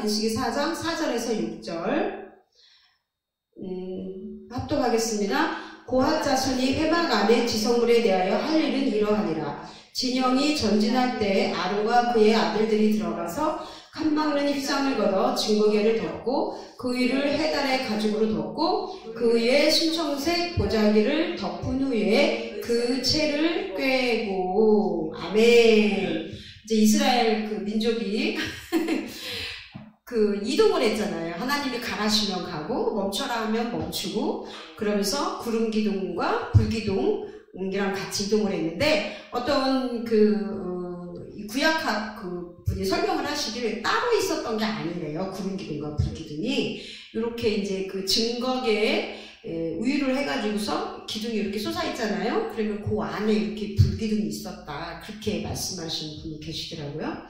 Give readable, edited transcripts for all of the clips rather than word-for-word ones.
민수기 4장 4절에서 6절 합독하겠습니다. 고핫 자손이 회막 안에 지성물에 대하여 할 일은 이러하니라. 진영이 전진할 때 아론과 그의 아들들이 들어가서 칸막는 휘장을 걷어 증거계를 덮고 그 위를 해달의 가죽으로 덮고 그 위에 순청색 보자기를 덮은 후에 그 채를 꿰고. 아멘. 이제 이스라엘 그 민족이 그 이동을 했잖아요. 하나님이 가라시면 가고 멈춰라 하면 멈추고, 그러면서 구름 기둥과 불 기둥이랑 같이 이동을 했는데, 어떤 구약학 분이 설명을 하시기를 따로 있었던 게 아니래요. 구름 기둥과 불 기둥이 이렇게 이제 그 증거계에 우유를 해가지고서 기둥이 이렇게 솟아 있잖아요. 그러면 그 안에 이렇게 불 기둥이 있었다, 그렇게 말씀하신 분이 계시더라고요.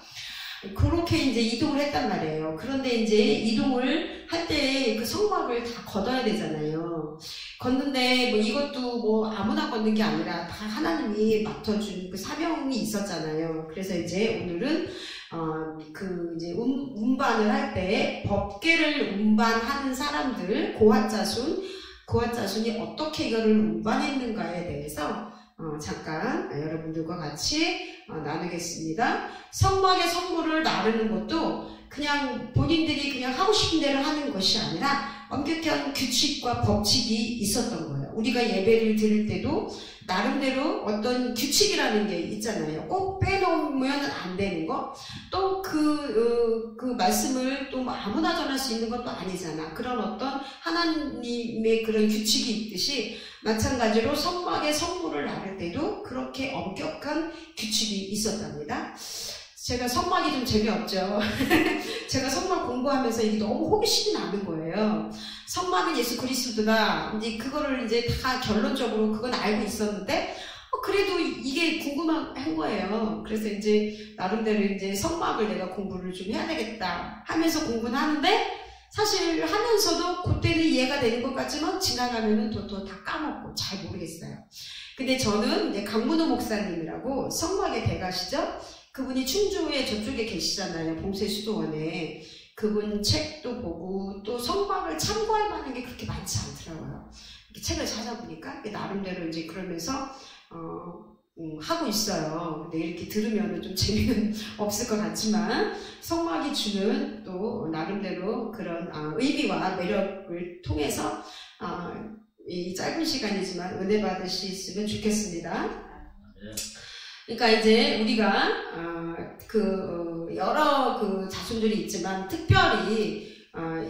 그렇게 이제 이동을 했단 말이에요. 그런데 이제 이동을 할 때 그 성막을 다 걷어야 되잖아요. 걷는데 뭐 이것도 뭐 아무나 걷는 게 아니라 다 하나님이 맡아준 그 사명이 있었잖아요. 그래서 이제 오늘은 이제 운반을 할 때 법궤를 운반하는 사람들, 고핫 자손이 어떻게 이거를 운반했는가에 대해서 잠깐 여러분들과 같이 나누겠습니다. 성막의 성물을 나르는 것도 그냥 본인들이 그냥 하고 싶은 대로 하는 것이 아니라 엄격한 규칙과 법칙이 있었던 거예요. 우리가 예배를 드릴 때도 나름대로 어떤 규칙이라는 게 있잖아요. 꼭 빼놓으면 안 되는 거, 또 그 말씀을 또 아무나 전할 수 있는 것도 아니잖아. 그런 어떤 하나님의 그런 규칙이 있듯이 마찬가지로 성막의 성물을 나를 때도 그렇게 엄격한 규칙이 있었답니다. 제가 성막이 좀 재미없죠. 제가 성막 공부하면서 이게 너무 호기심이 나는 거예요. 성막은 예수 그리스도다. 이제 그거를 이제 다 결론적으로 그건 알고 있었는데, 그래도 이게 궁금한 거예요. 그래서 이제 나름대로 이제 성막을 내가 공부를 좀 해야 되겠다 하면서 공부는 하는데, 사실 하면서도 그때는 이해가 되는 것 같지만 지나가면은 또 다 까먹고 잘 모르겠어요. 근데 저는 이제 강문호 목사님이라고 성막의 대가시죠. 그분이 충주에 저쪽에 계시잖아요. 봉쇄수도원에. 그분 책도 보고 또 성막을 참고할 만한 게 그렇게 많지 않더라고요. 이렇게 책을 찾아보니까 나름대로 이제 그러면서 하고 있어요. 근데 이렇게 들으면 좀 재미는 없을 것 같지만 성막이 주는 또 나름대로 그런 의미와 매력을 통해서 이 짧은 시간이지만 은혜 받으셨으면 좋겠습니다. 그러니까 이제 우리가 여러 자손들이 있지만 특별히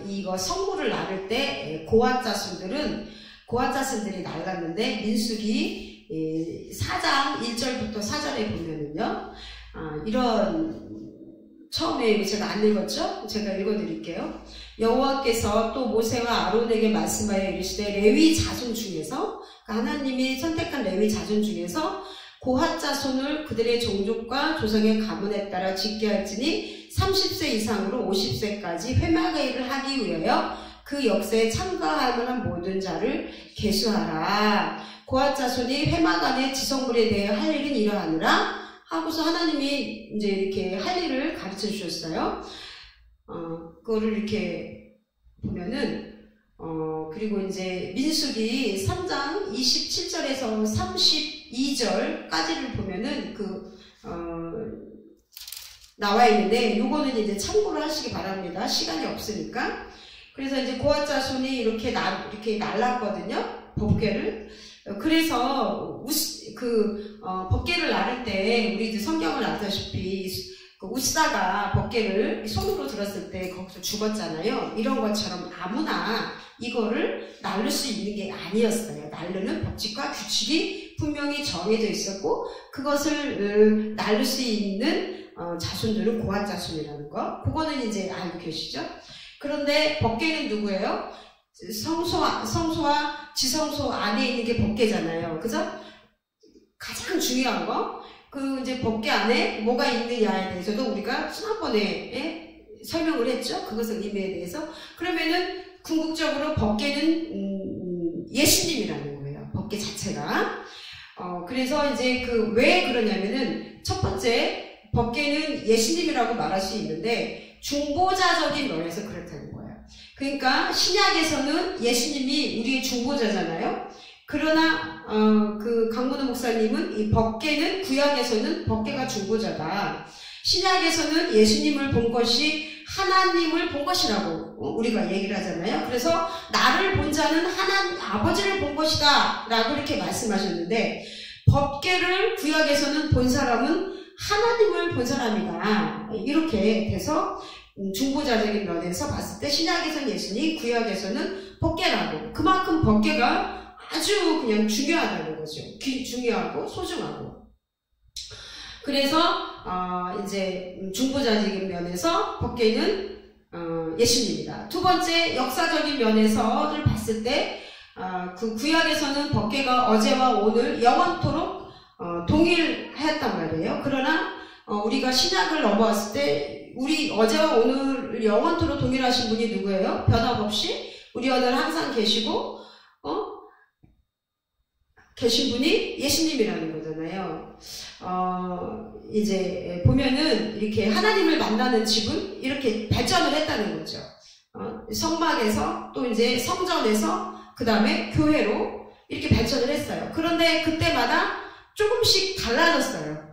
이거 성물을 나를 때 고핫 자손들이 날랐는데, 민수기 4장 1절부터 4절에 보면은요, 이런, 처음에 제가 안 읽었죠? 제가 읽어드릴게요. 여호와께서 또 모세와 아론에게 말씀하여 이르시되, 레위 자손 중에서, 하나님이 선택한 레위 자손 중에서 고핫 자손을 그들의 종족과 조상의 가문에 따라 짓게 할지니 30세 이상으로 50세까지 회막의 일을 하기 위하여 그 역사에 참가할 만한 모든 자를 계수하라. 고핫 자손이 회막 안의 지성물에 대해 할 일은 이러하니라 하고서 하나님이 이제 이렇게 할 일을 가르쳐 주셨어요. 그거를 이렇게 보면은 그리고 이제 민수기 3장 27절에서 32절까지를 보면은 나와 있는데, 요거는 이제 참고를 하시기 바랍니다. 시간이 없으니까. 그래서 이제 고핫 자손이 이렇게 날랐거든요. 법궤를. 그래서 법궤를 나를 때 우리 이제 성경을 알다시피 우스다가 법궤를 손으로 들었을 때 거기서 죽었잖아요. 이런 것처럼 아무나 이거를 나를 수 있는 게 아니었어요. 나르는 법칙과 규칙이 분명히 정해져 있었고, 그것을 나를 수 있는 자손들은 고핫 자손이라는 거, 그거는 이제 알고 계시죠? 그런데 법궤는 누구예요? 성소와 지성소 안에 있는 게 법궤잖아요. 그죠? 가장 중요한 거, 이제 법궤 안에 뭐가 있느냐에 대해서도 우리가 지난번에 설명을 했죠. 그것의 의미에 대해서. 그러면은 궁극적으로 법궤는 예수님이라는 거예요. 법궤 자체가. 그래서 이제 왜 그러냐면은 첫 번째, 법궤는 예수님이라고 말할 수 있는데 중보자적인 그러니까 신약에서는 예수님이 우리의 중보자잖아요. 그러나 그 강문호 목사님은 이 법궤는 구약에서는 법궤가 중보자다. 신약에서는 예수님을 본 것이 하나님을 본 것이라고 우리가 얘기를 하잖아요. 그래서 나를 본 자는 하나님 아버지를 본 것이다 라고 이렇게 말씀하셨는데, 법궤를 구약에서는 본 사람은 하나님을 본 사람이다 이렇게 돼서 중보자적인 면에서 봤을 때 신약에서는 예수님, 구약에서는 법궤라고, 그만큼 법궤가 아주 그냥 중요하다는 거죠. 중요하고 소중하고. 그래서 이제 중보자적인 면에서 법궤는 예수님이다. 두 번째, 역사적인 면에서를 봤을 때 그 구약에서는 법궤가 어제와 오늘 영원토록 동일하였단 말이에요. 그러나 우리가 신약을 넘어왔을 때 우리 어제와 오늘 영원토록 동일하신 분이 누구예요? 변함없이 우리 오늘 항상 계시고 계신 분이 예수님이라는 거잖아요. 이제 보면은 이렇게 하나님을 만나는 집은 이렇게 발전을 했다는 거죠. 성막에서 또 이제 성전에서 그 다음에 교회로 이렇게 발전을 했어요. 그런데 그때마다 조금씩 달라졌어요.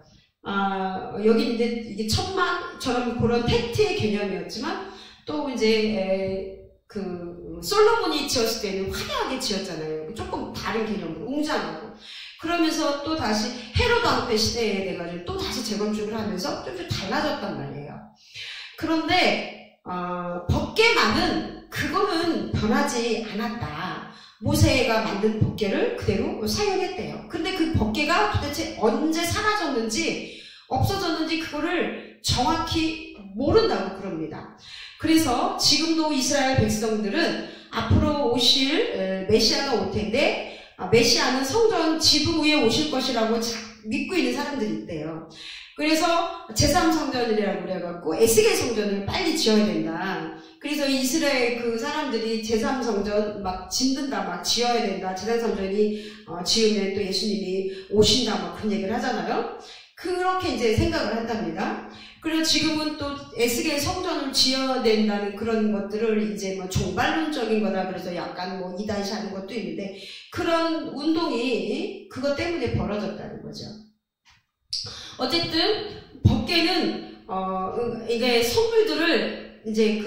여기 이제 이게 천막처럼 그런 텐트의 개념이었지만, 또 이제 그 솔로몬이 지었을 때는 화려하게 지었잖아요. 조금 다른 개념으로 웅장하고. 그러면서 또 다시 헤로드 왕때 시대에 돼가지고 또 다시 재건축을 하면서 좀 달라졌단 말이에요. 그런데 법궤만은 그거는 변하지 않았다. 모세가 만든 법궤를 그대로 사용했대요. 근데 그 법궤가 도대체 언제 사라졌는지 없어졌는지 그거를 정확히 모른다고 그럽니다. 그래서 지금도 이스라엘 백성들은 앞으로 오실 메시아가 올 텐데, 메시아는 성전 지붕 위에 오실 것이라고 믿고 있는 사람들이 있대요. 그래서 제3성전이라고 그래갖고 에스겔 성전을 빨리 지어야 된다. 그래서 이스라엘 그 사람들이 제3성전 막 짓는다, 막 지어야 된다. 제3성전이 지으면 또 예수님이 오신다, 막 그런 얘기를 하잖아요. 그렇게 이제 생각을 한답니다. 그리고 지금은 또 에스겔 성전을 지어야 된다는 그런 것들을 이제 뭐 종말론적인 거다 그래서 약간 뭐 이단시 하는 것도 있는데, 그런 운동이 그것 때문에 벌어졌다는 거죠. 어쨌든 법궤는 이게 선물들을 이제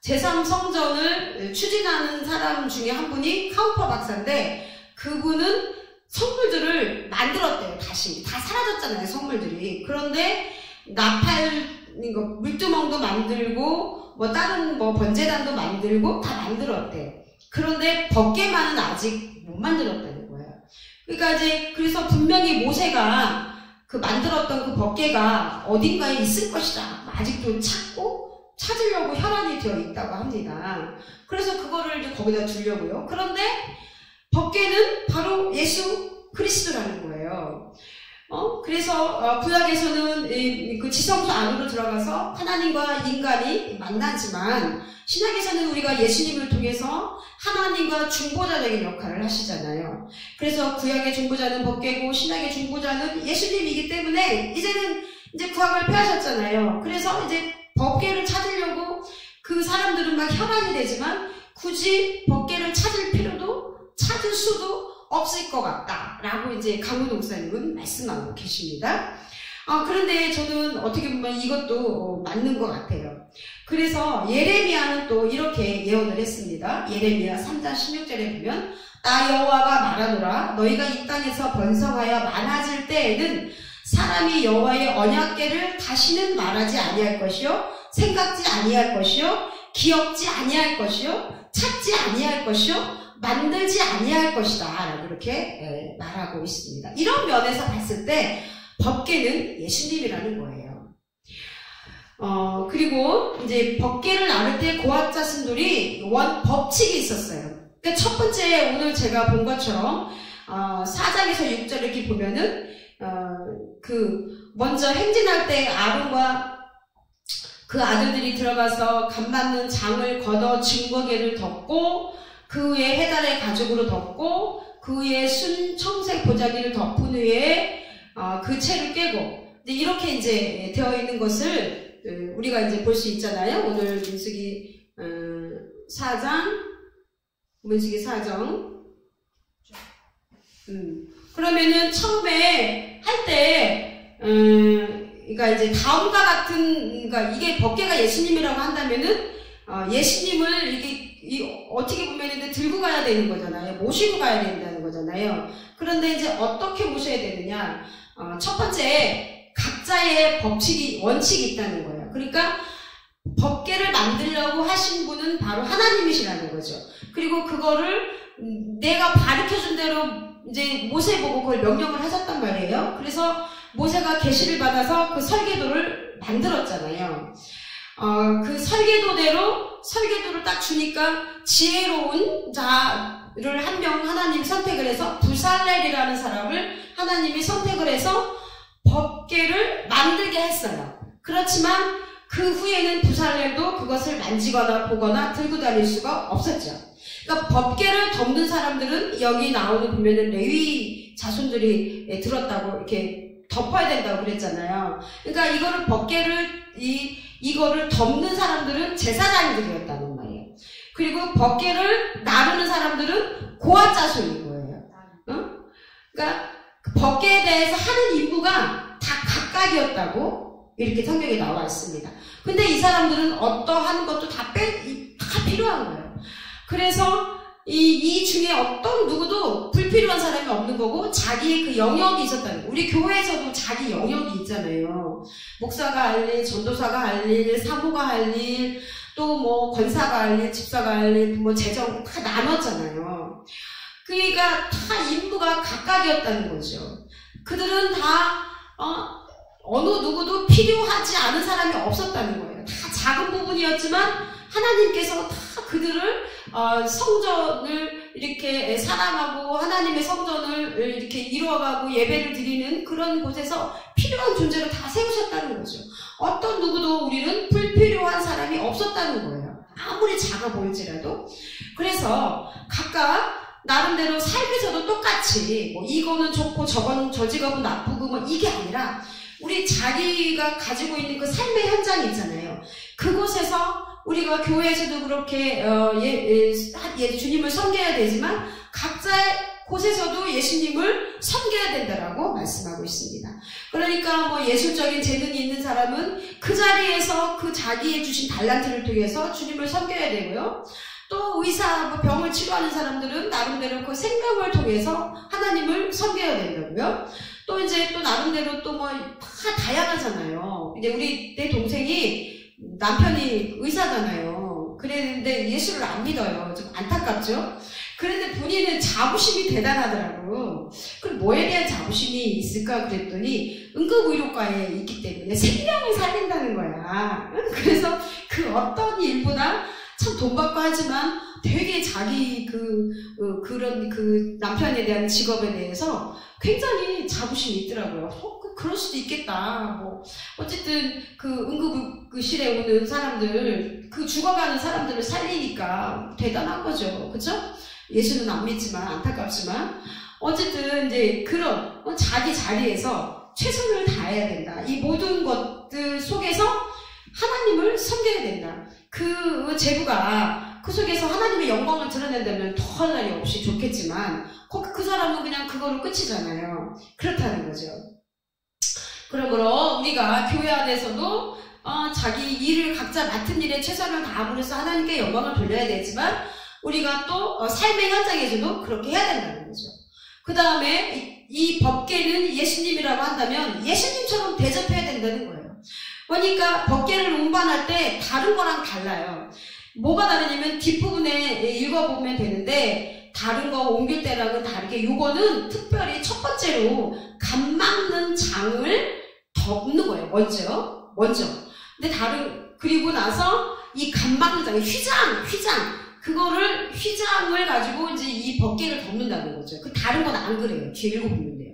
제3성전을 추진하는 사람 중에 한 분이 카우퍼 박사인데, 그분은 선물들을 만들었대요. 다시 다 사라졌잖아요, 선물들이. 그런데 물두멍도 만들고 뭐 다른 뭐 번제단도 만들고 다 만들었대. 그런데 법궤만은 아직 못 만들었다는 거예요. 그러니까 이제 그래서 분명히 모세가 그 만들었던 그 법궤가 어딘가에 있을 것이다. 아직도 찾으려고 혈안이 되어 있다고 합니다. 그래서 그거를 이제 거기다 두려고요. 그런데 법궤는 바로 예수 그리스도라는 거예요. 그래서 구약에서는 그 지성소 안으로 들어가서 하나님과 인간이 만나지만, 신약에서는 우리가 예수님을 통해서 하나님과 중보자적인 역할을 하시잖아요. 그래서 구약의 중보자는 법궤고 신약의 중보자는 예수님이기 때문에 이제는 이제 구약을 폐하셨잖아요. 그래서 이제 법궤를 찾으려고 그 사람들은 막 혈안이 되지만 굳이 법궤를 찾을 수도 없을 것 같다라고 이제 강문호 목사님은 말씀하고 계십니다. 그런데 저는 어떻게 보면 이것도 맞는 것 같아요. 그래서 예레미야는 또 이렇게 예언을 했습니다. 예레미야 3장 16절에 보면, 나 여호와가 말하노라, 너희가 이 땅에서 번성하여 많아질 때에는 사람이 여호와의 언약궤를 다시는 말하지 아니할 것이요, 생각지 아니할 것이요, 기억지 아니할 것이요, 찾지 아니할 것이요, 만들지 아니할 것이다 라고 이렇게 말하고 있습니다. 이런 면에서 봤을 때 법궤는 예수님이라는 거예요. 그리고 이제 법궤를 나눌 때 고압 자손들이 법칙이 있었어요. 그러니까 첫 번째 오늘 제가 본 것처럼 4장에서 6절 이렇게 보면은 먼저 행진할 때 아론과 그 아들들이 들어가서 간 맞는 장을 걷어 증거궤를 덮고, 그 위에 해달의 가죽으로 덮고, 그 위에 순청색 보자기를 덮은 후에 그 채를 깨고, 이렇게 이제 되어 있는 것을 우리가 이제 볼 수 있잖아요. 오늘 민수기 4장, 문지기 4장. 그러면은 처음에 할 때, 그러니까 이제 다음과 같은, 그러니까 이게 법궤가 예수님이라고 한다면은, 예수님을 어떻게 보면 이제 들고 가야 되는 거잖아요. 모시고 가야 된다는 거잖아요. 그런데 이제 어떻게 모셔야 되느냐. 첫 번째, 각자의 원칙이 있다는 거예요. 그러니까 법궤를 만들려고 하신 분은 바로 하나님이시라는 거죠. 그리고 그거를 내가 가르쳐준 대로 이제 모세 보고 그걸 명령을 하셨단 말이에요. 그래서 모세가 계시를 받아서 그 설계도를 만들었잖아요. 그 설계도를 딱 주니까 지혜로운 자를 한 명 하나님이 선택을 해서 부살렐이라는 사람을 하나님이 선택을 해서 법궤를 만들게 했어요. 그렇지만 그 후에는 부살렐도 그것을 만지거나 보거나 들고 다닐 수가 없었죠. 그러니까 법궤를 덮는 사람들은 여기 나오는 보면은 레위 자손들이 들었다고 이렇게 덮어야 된다고 그랬잖아요. 그러니까 이거를 법궤를 이거를 덮는 사람들은 제사장들이었다는 말이에요. 그리고 법궤를 나르는 사람들은 고앗 자손인 거예요. 그러니까 법궤에 대해서 하는 임무가 다 각각이었다고 이렇게 성경에 나와 있습니다. 근데 이 사람들은 어떠한 것도 다 필요한 거예요. 그래서 이 중에 어떤 누구도 불필요한 사람이 없는 거고 자기의 그 영역이 있었다는 거예요. 우리 교회에서도 자기 영역이 있잖아요. 목사가 할 일, 전도사가 할 일, 사모가 할 일, 또 뭐 권사가 할 일, 집사가 할 일, 뭐 재정 다 나눴잖아요. 그러니까 다 임무가 각각이었다는 거죠. 그들은 다 어느 누구도 필요하지 않은 사람이 없었다는 거예요. 다 작은 부분이었지만 하나님께서 다 그들을 성전을 이렇게 사랑하고 하나님의 성전을 이렇게 이루어가고 예배를 드리는 그런 곳에서 필요한 존재로 다 세우셨다는 거죠. 어떤 누구도 우리는 불필요한 사람이 없었다는 거예요. 아무리 작아 보일지라도. 그래서 각각 나름대로 삶에서도 똑같이 뭐 이거는 좋고 저 직업은 나쁘고 뭐 이게 아니라 우리 자기가 가지고 있는 그 삶의 현장이 있잖아요. 그곳에서 우리가 교회에서도 그렇게 주님을 섬겨야 되지만 각자의 곳에서도 예수님을 섬겨야 된다라고 말씀하고 있습니다. 그러니까 뭐 예술적인 재능이 있는 사람은 그 자리에서 그 자기의 주신 달란트를 통해서 주님을 섬겨야 되고요. 또 의사, 병을 치료하는 사람들은 나름대로 그 생명을 통해서 하나님을 섬겨야 된다고요. 또 이제 또 나름대로 또 뭐 다 다양하잖아요. 이제 내 동생이 남편이 의사잖아요. 그랬는데 예수를 안 믿어요. 좀 안타깝죠? 그런데 본인은 자부심이 대단하더라고요. 그럼 뭐에 대한 자부심이 있을까 그랬더니 응급의료과에 있기 때문에 생명을 살린다는 거야. 그래서 그 어떤 일보다 참 돈 받고 하지만 되게 자기 그런 남편에 대한 직업에 대해서 굉장히 자부심이 있더라고요. 그럴 수도 있겠다. 뭐 어쨌든 그 응급실에 오는 사람들, 그 죽어가는 사람들을 살리니까 대단한 거죠. 그렇죠? 예수는 안 믿지만 안타깝지만 어쨌든 이제 그런 자기 자리에서 최선을 다해야 된다. 이 모든 것들 속에서 하나님을 섬겨야 된다. 그 제부가 그 속에서 하나님의 영광을 드러낸다면 더할 날이 없이 좋겠지만 그 사람은 그냥 그거로 끝이잖아요. 그렇다는 거죠. 그러므로 우리가 교회 안에서도 자기 일을 각자 맡은 일에 최선을 다함으로써 하나님께 영광을 돌려야 되지만 우리가 또 삶의 현장에서도 그렇게 해야 된다는 거죠. 그 다음에 이 법궤는 예수님이라고 한다면 예수님처럼 대접해야 된다는 거예요. 그러니까 법궤를 운반할 때 다른 거랑 달라요. 뭐가 다르냐면 뒷부분에 읽어보면 되는데 다른 거 옮길 때랑은 다르게 요거는 특별히 첫 번째로 간 막는 장을 덮는 거예요. 먼저. 근데 그리고 나서 이 간 막는 장, 휘장을 가지고 이제 이 법궤를 덮는다는 거죠. 그 다른 건 안 그래요. 뒤에 읽어보면 돼요.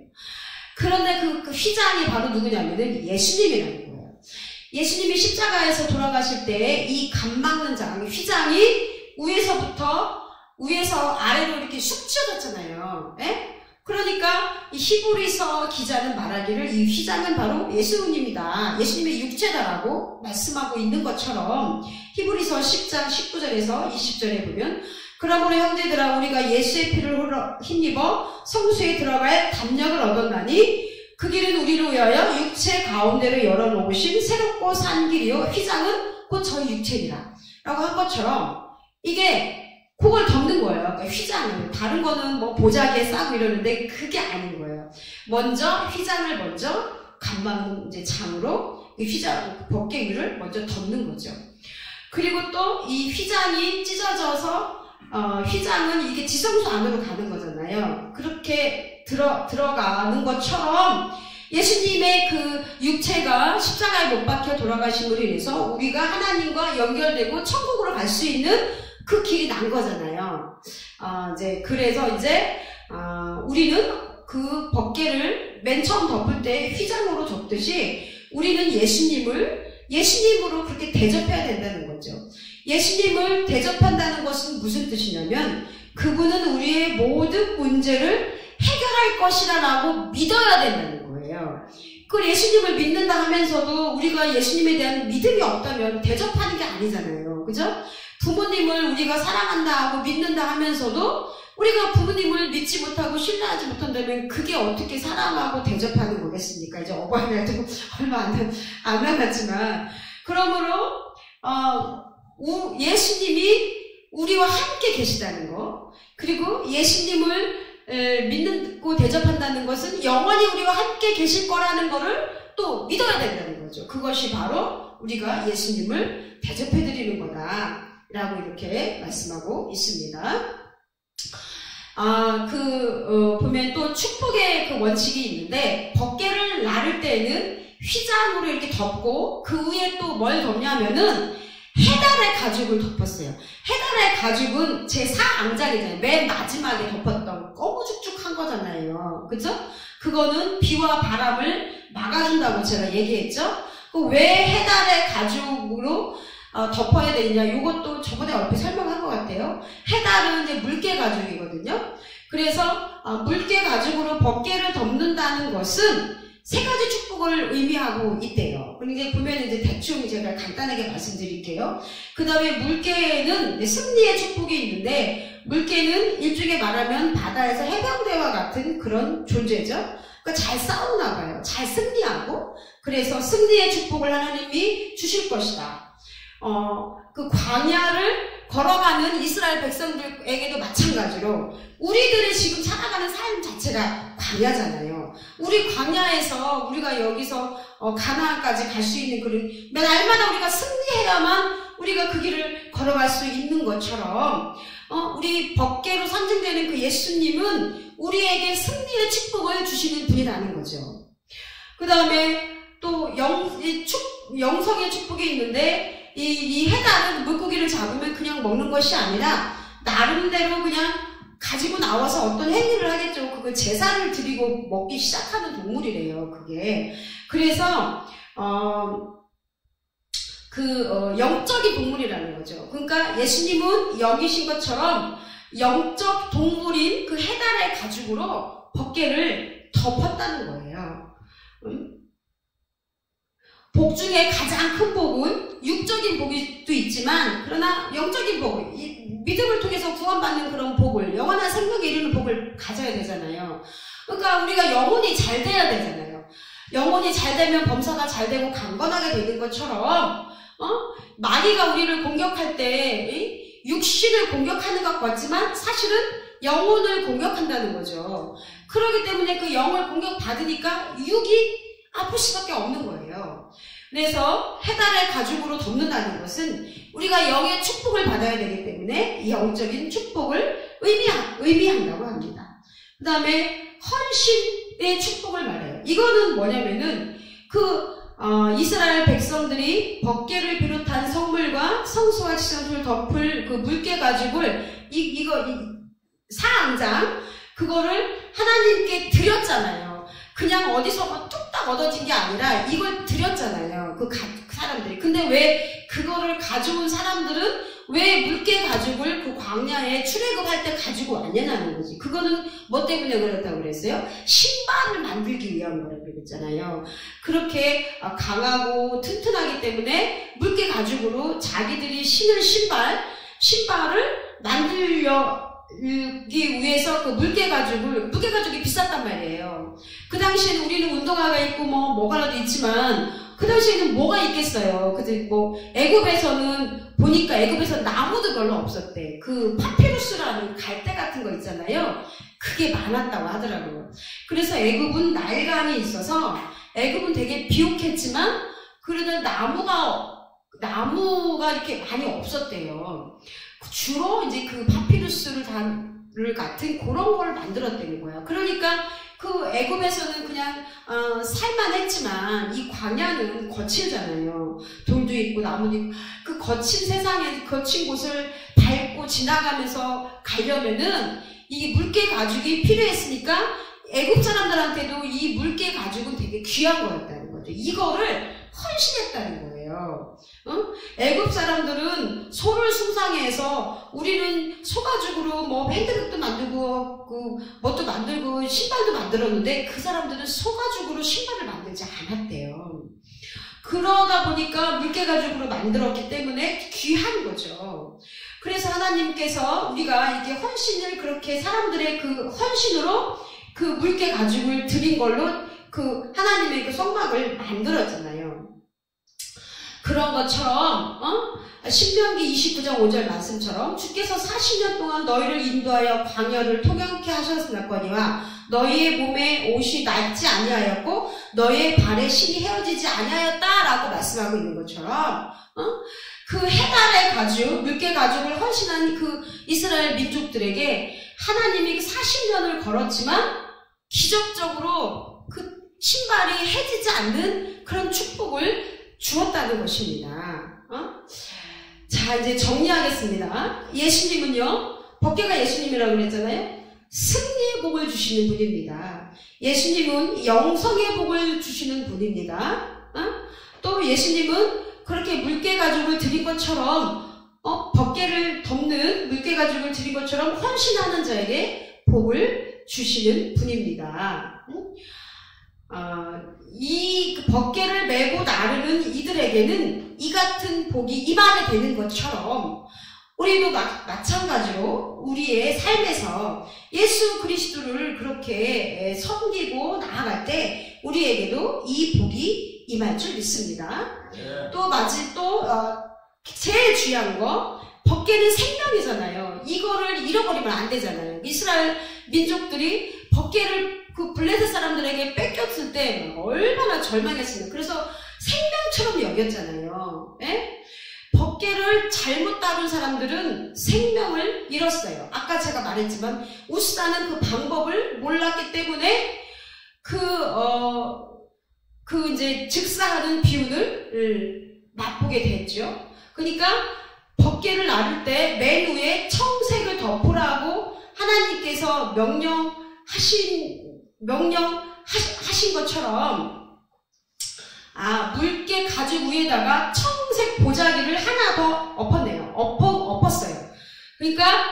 그런데 그 휘장이 바로 누구냐면은 예수님이라는 거예요. 예수님이 십자가에서 돌아가실 때 이 간 막는 장, 휘장이 위에서 아래로 이렇게 쑥 찢어졌잖아요. 예? 그러니까 이 히브리서 기자는 말하기를 이 휘장은 바로 예수님이다. 예수님의 육체다라고 말씀하고 있는 것처럼 히브리서 10장 19절에서 20절에 보면 그러므로 형제들아 우리가 예수의 피를 힘입어 성수에 들어갈 담력을 얻었나니 그 길은 우리를 위하여 육체 가운데로 열어놓으신 새롭고 산 길이요 휘장은 곧 저희 육체니라 라고 한 것처럼 이게 그걸 덮는 거예요. 그러니까 휘장을. 다른 거는 뭐 보자기에 싸고 이러는데 그게 아닌 거예요. 먼저 휘장을 먼저 감망 이제 장으로 이 휘장 벗개 위를 먼저 덮는 거죠. 그리고 또 이 휘장이 찢어져서 휘장은 이게 지성소 안으로 가는 거잖아요. 그렇게 들어가는 것처럼 예수님의 그 육체가 십자가에 못 박혀 돌아가심으로 인해서 우리가 하나님과 연결되고 천국으로 갈 수 있는 그 길이 난 거잖아요. 그래서 우리는 그 벗개를 맨 처음 덮을 때 휘장으로 덮듯이 우리는 예수님으로 그렇게 대접해야 된다는 거죠. 예수님을 대접한다는 것은 무슨 뜻이냐면 그분은 우리의 모든 문제를 해결할 것이라고 믿어야 된다는 거예요. 그 예수님을 믿는다 하면서도 우리가 예수님에 대한 믿음이 없다면 대접하는 게 아니잖아요. 그죠? 부모님을 우리가 사랑한다 하고 믿는다 하면서도 우리가 부모님을 믿지 못하고 신뢰하지 못한다면 그게 어떻게 사랑하고 대접하는 거겠습니까? 이제 어버이날도 얼마 안 남았지만 그러므로 예수님이 우리와 함께 계시다는 거 그리고 예수님을 믿고 대접한다는 것은 영원히 우리와 함께 계실 거라는 거를 또 믿어야 된다는 거죠. 그것이 바로 우리가 예수님을 대접해드리는 거다 라고 이렇게 말씀하고 있습니다. 보면 또 축복의 그 원칙이 있는데, 벗개를 나를 때는 휘장으로 이렇게 덮고, 그 위에 또 뭘 덮냐면은, 해달의 가죽을 덮었어요. 해달의 가죽은 제4앙장이잖아요. 맨 마지막에 덮었던 꺼무죽죽한 거잖아요. 그죠? 그거는 비와 바람을 막아준다고 제가 얘기했죠? 왜 해달의 가죽으로 덮어야 되느냐? 이것도 저번에 얼핏 설명한 것 같아요. 해달은 이제 물개 가죽이거든요. 그래서 물개 가죽으로 벗개를 덮는다는 것은 세 가지 축복을 의미하고 있대요. 그러니까 보면 이제 대충 제가 간단하게 말씀드릴게요. 그 다음에 물개는 승리의 축복이 있는데, 물개는 일종의 말하면 바다에서 해병대와 같은 그런 존재죠. 그러니까 잘 싸우나 봐요. 잘 승리하고, 그래서 승리의 축복을 하나님이 주실 것이다. 그 광야를 걸어가는 이스라엘 백성들에게도 마찬가지로 우리들이 지금 살아가는 삶 자체가 광야잖아요. 우리 광야에서 우리가 여기서 가나안까지 갈 수 있는 그런 날마다 우리가 승리해야만 우리가 그 길을 걸어갈 수 있는 것처럼 우리 벗개로 상징되는 그 예수님은 우리에게 승리의 축복을 주시는 분이라는 거죠. 그 다음에 또 영성의 축복이 있는데 이 해달은 물고기를 잡으면 그냥 먹는 것이 아니라 나름대로 그냥 가지고 나와서 어떤 행위를 하겠죠. 그걸 제사를 드리고 먹기 시작하는 동물이래요. 그게. 그래서 영적인 동물이라는 거죠. 그러니까 예수님은 영이신 것처럼 영적 동물인 그 해달의 가죽으로 벗개를 덮었다는 거예요. 복 중에 가장 큰 복은 육적인 복도 있지만, 그러나 영적인 복, 믿음을 통해서 구원받는 그런 복을, 영원한 생명에 이르는 복을 가져야 되잖아요. 그러니까 우리가 영혼이 잘 돼야 되잖아요. 영혼이 잘 되면 범사가 잘 되고 강건하게 되는 것처럼 마귀가 우리를 공격할 때 육신을 공격하는 것 같지만 사실은 영혼을 공격한다는 거죠. 그렇기 때문에 그 영을 공격받으니까 육이 아플 수밖에 없는 거예요. 그래서 해달의 가죽으로 덮는다는 것은 우리가 영의 축복을 받아야 되기 때문에 이 영적인 축복을 의미한다고 합니다. 그 다음에 헌신의 축복을 말해요. 이거는 뭐냐면은 이스라엘 백성들이 벗개를 비롯한 성물과 성소와 지성소를 덮을 그 물개 가죽을 사앙장 그거를 하나님께 드렸잖아요. 그냥 어디서 뚝딱 얻어진 게 아니라 이걸 드렸잖아요. 그 사람들이. 근데 왜 그거를 가져온 사람들은 왜 물개 가죽을 그 광야에 출애굽할 때 가지고 왔냐는 거지. 그거는 뭐 때문에 그랬다고 그랬어요? 신발을 만들기 위한 거라고 그랬잖아요. 그렇게 강하고 튼튼하기 때문에 물개 가죽으로 자기들이 신을 신발을 만들기 위해서 그 물개 가죽이 비쌌단 말이에요. 그 당시에는 우리는 운동화가 있고 뭐가라도 있지만 그 당시에는 뭐가 있겠어요. 애굽에서는 보니까 애굽에서 나무도 별로 없었대. 그 파피루스라는 갈대 같은 거 있잖아요. 그게 많았다고 하더라고요. 그래서 애굽은 나일강이 있어서 애굽은 되게 비옥했지만 그래도 나무가 이렇게 많이 없었대요. 주로 이제 그 파피루스를 같은 그런 걸 만들었다는 거야. 그러니까 그 애굽에서는 그냥 살만했지만 이 광야는 거칠잖아요. 돌도 있고 나무도 있고 그 거친 세상에 거친 곳을 밟고 지나가면서 가려면은 이게 물개 가죽이 필요했으니까 애굽 사람들한테도 이 물개 가죽은 되게 귀한 거였다는 거죠. 이거를 헌신했다는 거예요. 애굽 사람들은 소를 숭상해서 우리는 소가죽으로 핸드백도 만들고 뭣도 만들고 신발도 만들었는데 그 사람들은 소가죽으로 신발을 만들지 않았대요. 그러다 보니까 물개가죽으로 만들었기 때문에 귀한 거죠. 그래서 하나님께서 우리가 이게 헌신을 그렇게 사람들의 그 헌신으로 그 물개가죽을 드린 걸로 그 하나님의 그 성막을 만들었잖아요. 그런 것처럼 신명기 29장 5절 말씀처럼 주께서 40년 동안 너희를 인도하여 광야를 통행케 하셨으나거니와 너희의 몸에 옷이 낡지 아니하였고 너희의 발에 신이 헤어지지 아니하였다라고 말씀하고 있는 것처럼 그 해달의 가죽, 물개 가죽을 헌신한 그 이스라엘 민족들에게 하나님이 40년을 걸었지만 기적적으로 그 신발이 해지지 않는 그런 축복을 주었다는 것입니다. 자, 이제 정리하겠습니다. 예수님은요, 법궤가 예수님이라고 그랬잖아요. 승리의 복을 주시는 분입니다. 예수님은 영성의 복을 주시는 분입니다. 또 예수님은 그렇게 물개 가죽을 드린 것처럼 법궤를 덮는 물개 가죽을 드린 것처럼 헌신하는 자에게 복을 주시는 분입니다. 이 법궤를 메고 나르는 이들에게는 이 같은 복이 임하게 되는 것처럼 우리도 마찬가지로 우리의 삶에서 예수 그리스도를 그렇게 섬기고 나아갈 때 우리에게도 이 복이 임할 줄 믿습니다. 또 제일 중요한 거, 법궤는 생명이잖아요. 이거를 잃어버리면 안 되잖아요. 이스라엘 민족들이 법궤를 그 블레셋 사람들에게 뺏겼을 때 얼마나 절망했습니까? 그래서 생명처럼 여겼잖아요. 예? 법궤를 잘못 다룬 사람들은 생명을 잃었어요. 아까 제가 말했지만 우스라는 그 방법을 몰랐기 때문에 이제 즉사하는 비운을 맛보게 됐죠. 그러니까 법궤를 나를 때 맨 위에 청색을 덮으라고 하나님께서 명령하신 것처럼 물개 가죽 위에다가 청색 보자기를 하나 더 엎었어요. 그러니까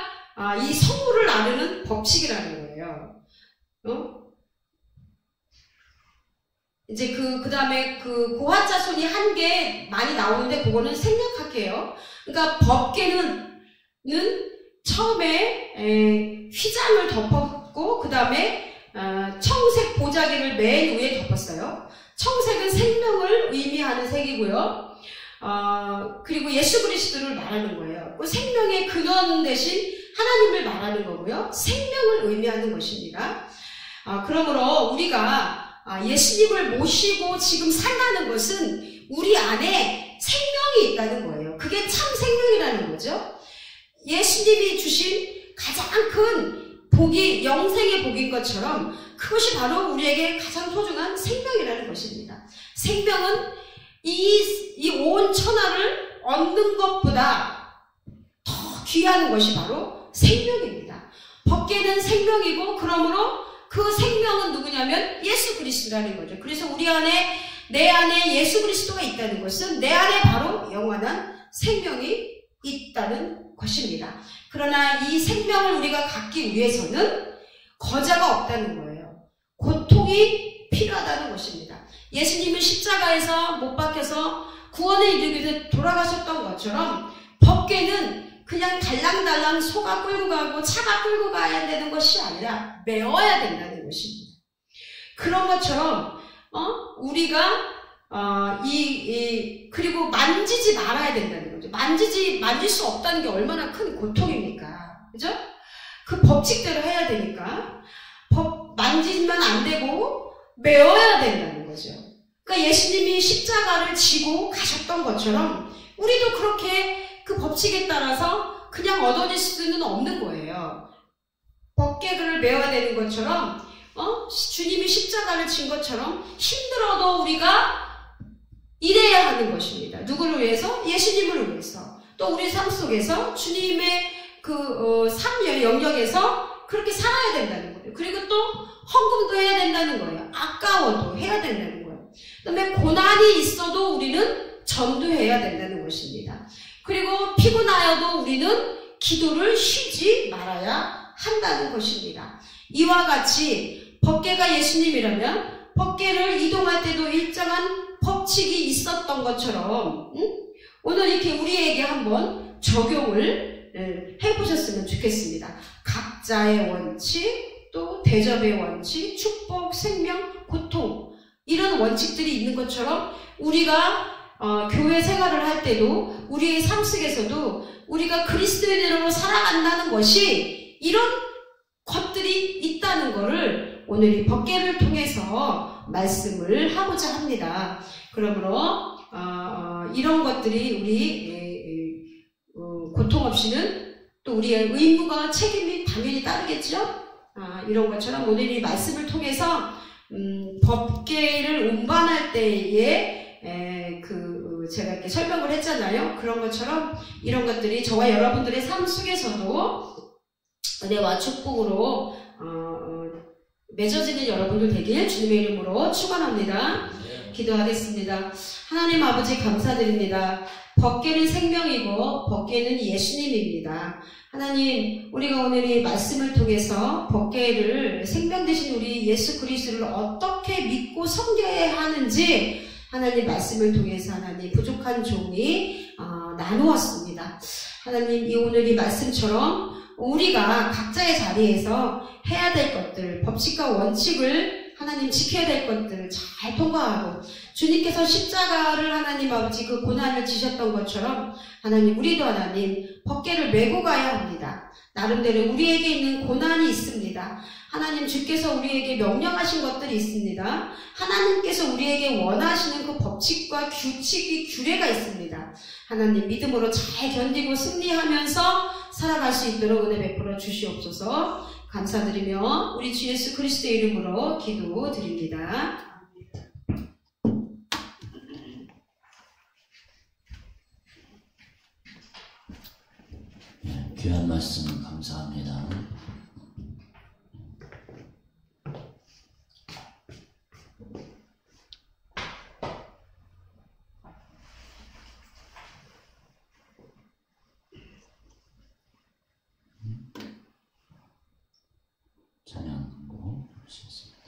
이 성물을 나르는 법칙이라는 거예요. 이제 그 다음에 그 고한자손이 한 개 많이 나오는데 그거는 생략할게요. 그러니까 법궤는 처음에 휘장을 덮었고 그 다음에 청색 보자기를 맨 위에 덮었어요. 청색은 생명을 의미하는 색이고요. 그리고 예수 그리스도를 말하는 거예요. 그 생명의 근원 대신 하나님을 말하는 거고요. 생명을 의미하는 것입니다. 그러므로 우리가 예수님을 모시고 지금 살라는 것은 우리 안에 생명이 있다는 거예요. 그게 참 생명이라는 거죠. 예수님이 주신 가장 큰 복이 영생의 복인 것처럼 그것이 바로 우리에게 가장 소중한 생명이라는 것입니다. 생명은 이 온 천하를 얻는 것보다 더 귀한 것이 바로 생명입니다. 법궤는 생명이고 그러므로 그 생명은 누구냐면 예수 그리스도라는 거죠. 그래서 내 안에 예수 그리스도가 있다는 것은 내 안에 바로 영원한 생명이 있다는 것입니다. 그러나 이 생명을 우리가 갖기 위해서는 거자가 없다는 거예요. 고통이 필요하다는 것입니다. 예수님은 십자가에서 못 박혀서 구원을 이루기 위해 돌아가셨던 것처럼 법궤는 그냥 달랑달랑 소가 끌고 가고 차가 끌고 가야 되는 것이 아니라 메워야 된다는 것입니다. 그런 것처럼 우리가 그리고 만지지 말아야 된다는 거죠. 만질 수 없다는 게 얼마나 큰 고통입니까? 그죠? 그 법칙대로 해야 되니까 만지면 안 되고 메워야 된다는 거죠. 그러니까 예수님이 십자가를 지고 가셨던 것처럼 우리도 그렇게 그 법칙에 따라서 그냥 얻어질 수는 없는 거예요. 법궤를 메워야 되는 것처럼 주님이 십자가를 진 것처럼 힘들어도 우리가 일해야 하는 것입니다. 누구를 위해서? 예수님을 위해서. 또 우리 삶 속에서 주님의 삶 영역에서 그렇게 살아야 된다는 거예요. 그리고 또 헌금도 해야 된다는 거예요. 아까워도 해야 된다는 거예요. 그 다음에 고난이 있어도 우리는 전도해야 된다는 것입니다. 그리고 피곤하여도 우리는 기도를 쉬지 말아야 한다는 것입니다. 이와 같이 법궤가 예수님이라면 법궤를 이동할 때도 일정한 법칙이 있었던 것처럼 오늘 이렇게 우리에게 한번 적용을 해보셨으면 좋겠습니다. 각자의 원칙, 또 대접의 원칙, 축복, 생명, 고통 이런 원칙들이 있는 것처럼 우리가 교회 생활을 할 때도 우리의 삶 속에서도 우리가 그리스도인으로 살아간다는 것이 이런 것들이 있다는 것을 오늘 이 법궤를 통해서 말씀을 하고자 합니다. 그러므로 이런 것들이 우리 고통 없이는 또 우리의 의무가 책임이 당연히 따르겠죠. 이런 것처럼 오늘 이 말씀을 통해서 법궤를 운반할 때에 제가 이렇게 설명을 했잖아요. 그런 것처럼 이런 것들이 저와 여러분들의 삶 속에서도 은혜와 축복으로 맺어지는 여러분들 되길 주님의 이름으로 축원합니다. 기도하겠습니다. 하나님 아버지 감사드립니다. 법궤는 생명이고 법궤는 예수님입니다. 하나님, 우리가 오늘 이 말씀을 통해서 법궤를 생명 되신 우리 예수 그리스도를 어떻게 믿고 섬겨야 하는지 하나님 말씀을 통해서 하나님 부족한 종이 나누었습니다. 하나님, 이 오늘 이 말씀처럼 우리가 각자의 자리에서 해야 될 것들, 법칙과 원칙을 하나님 지켜야 될 것들을 잘 통과하고 주님께서 십자가를 하나님 아버지 그 고난을 지셨던 것처럼 하나님 우리도 하나님 법궤를 메고 가야 합니다. 나름대로 우리에게 있는 고난이 있습니다. 하나님 주께서 우리에게 명령하신 것들이 있습니다. 하나님께서 우리에게 원하시는 그 법칙과 규칙이 규례가 있습니다. 하나님 믿음으로 잘 견디고 승리하면서 살아갈 수 있도록 은혜 베풀어 주시옵소서. 감사드리며 우리 주 예수 그리스도의 이름으로 기도드립니다. 귀한 말씀 감사합니다. 찬양 듣고 하시겠습니다.